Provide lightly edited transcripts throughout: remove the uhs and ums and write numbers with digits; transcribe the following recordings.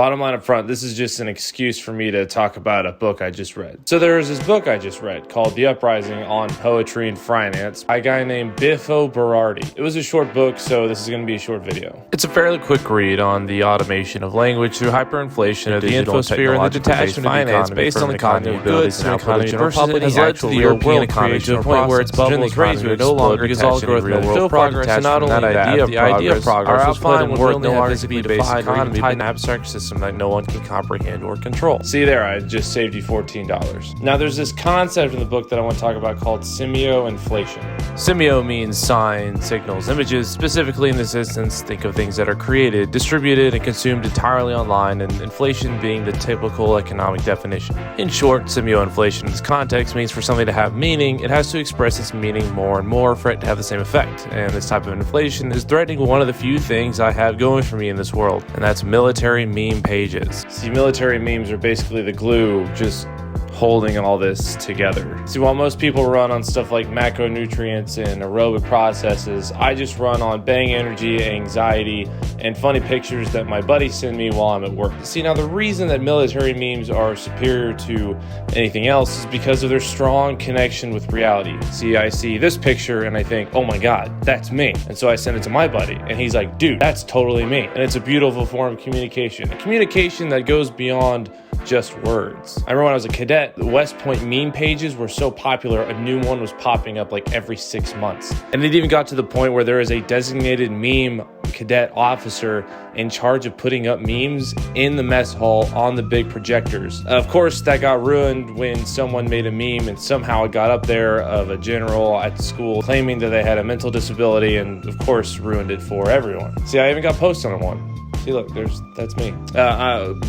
Bottom line up front, this is just an excuse for me to talk about a book I just read. So there was this book I just read called The Uprising on Poetry and Finance by a guy named Biffo Berardi. It was a short book, so this is going to be a short video. It's a fairly quick read on the automation of language through hyperinflation of the infosphere and the detachment of finance based on the cognitive abilities and output of the general public has led to the European economy to a point where its bubbles raised are no longer because all growth and world progress, and not only that, the idea of progress was put in work no longer to be defined economy, but an abstract system that no one can comprehend or control. See there, I just saved you $14. Now there's this concept in the book that I want to talk about called semio-inflation. Semio means signs, signals, images. Specifically in this instance, think of things that are created, distributed, and consumed entirely online, and inflation being the typical economic definition. In short, semio-inflation in this context means for something to have meaning, it has to express its meaning more and more for it to have the same effect. And this type of inflation is threatening one of the few things I have going for me in this world, and that's military meme pages. See, military memes are basically the glue just holding all this together. See, while most people run on stuff like macronutrients and aerobic processes, I just run on bang energy, anxiety, and funny pictures that my buddies send me while I'm at work. See, now the reason that military memes are superior to anything else is because of their strong connection with reality. See, I see this picture and I think, oh my God, that's me. And so I send it to my buddy and he's like, dude, that's totally me. And it's a beautiful form of communication. A communication that goes beyond just words. I remember when I was a cadet, the West Point meme pages were so popular, a new one was popping up like every 6 months. And it even got to the point where there is a designated meme cadet officer in charge of putting up memes in the mess hall on the big projectors. Of course, that got ruined when someone made a meme and somehow it got up there of a general at the school claiming that they had a mental disability and of course ruined it for everyone. See, I even got posts on one. See, look, that's me.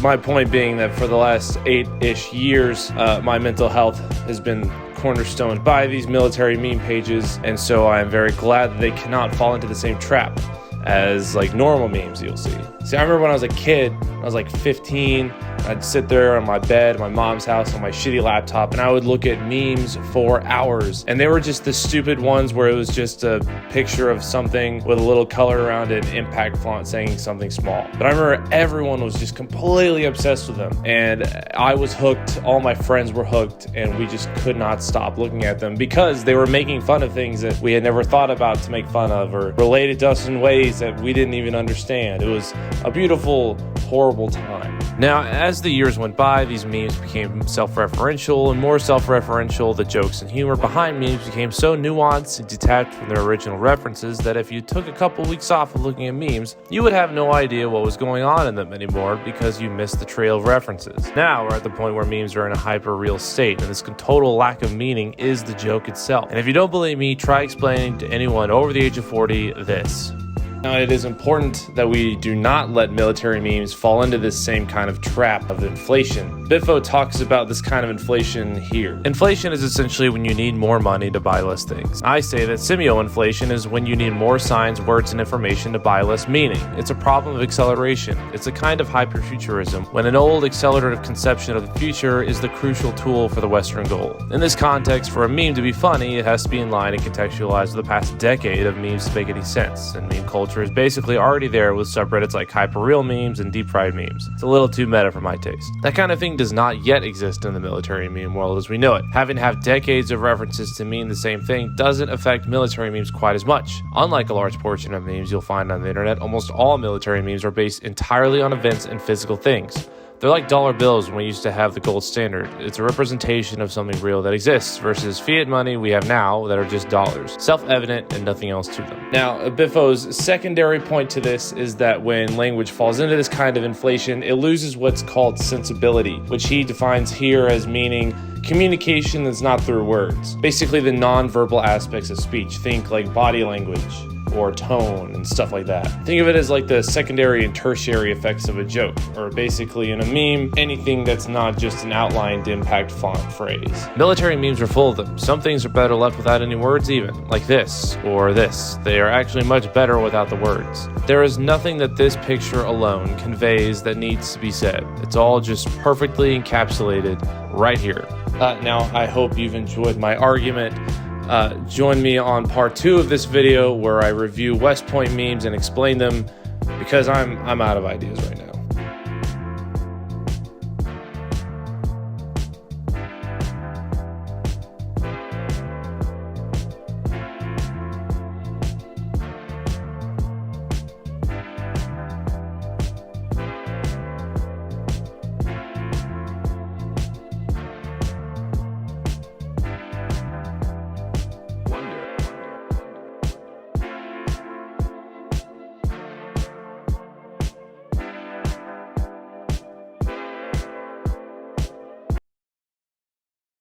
My point being that for the last 8-ish years, my mental health has been cornerstoned by these military meme pages, and so I am very glad that they cannot fall into the same trap as like normal memes you'll see. See, I remember when I was a kid, I was like 15, I'd sit there on my bed, my mom's house on my shitty laptop, and I would look at memes for hours. And they were just the stupid ones where it was just a picture of something with a little color around it, impact font saying something small. But I remember everyone was just completely obsessed with them. And I was hooked, all my friends were hooked, and we just could not stop looking at them because they were making fun of things that we had never thought about to make fun of or related to us in ways that we didn't even understand. It was a beautiful, horrible time. Now, as the years went by, these memes became self-referential, and more self-referential, the jokes and humor behind memes became so nuanced and detached from their original references that if you took a couple weeks off of looking at memes, you would have no idea what was going on in them anymore because you missed the trail of references. Now, we're at the point where memes are in a hyper-real state, and this total lack of meaning is the joke itself. And if you don't believe me, try explaining to anyone over the age of 40 this. Now, it is important that we do not let military memes fall into this same kind of trap of inflation. Biffo talks about this kind of inflation here. Inflation is essentially when you need more money to buy less things. I say that semio-inflation is when you need more signs, words, and information to buy less meaning. It's a problem of acceleration. It's a kind of hyperfuturism, when an old accelerative conception of the future is the crucial tool for the Western goal. In this context, for a meme to be funny, it has to be in line and contextualized with the past decade of memes to make any sense, and meme culture is basically already there with subreddits like hyperreal memes and deep fried memes. It's a little too meta for my taste. That kind of thing does not yet exist in the military meme world as we know it. Having to have decades of references to mean the same thing doesn't affect military memes quite as much. Unlike a large portion of memes you'll find on the internet, almost all military memes are based entirely on events and physical things. They're like dollar bills when we used to have the gold standard. It's a representation of something real that exists versus fiat money we have now that are just dollars. Self-evident and nothing else to them. Now, Biffo's secondary point to this is that when language falls into this kind of inflation, it loses what's called sensibility, which he defines here as meaning communication that's not through words. Basically the non-verbal aspects of speech. Think like body language or tone and stuff like that. Think of it as like the secondary and tertiary effects of a joke, or basically in a meme, anything that's not just an outlined impact font phrase. Military memes are full of them. Some things are better left without any words even, like this or this. They are actually much better without the words. There is nothing that this picture alone conveys that needs to be said. It's all just perfectly encapsulated right here. Now, I hope you've enjoyed my argument. Join me on part 2 of this video where I review West Point memes and explain them, because I'm out of ideas right now.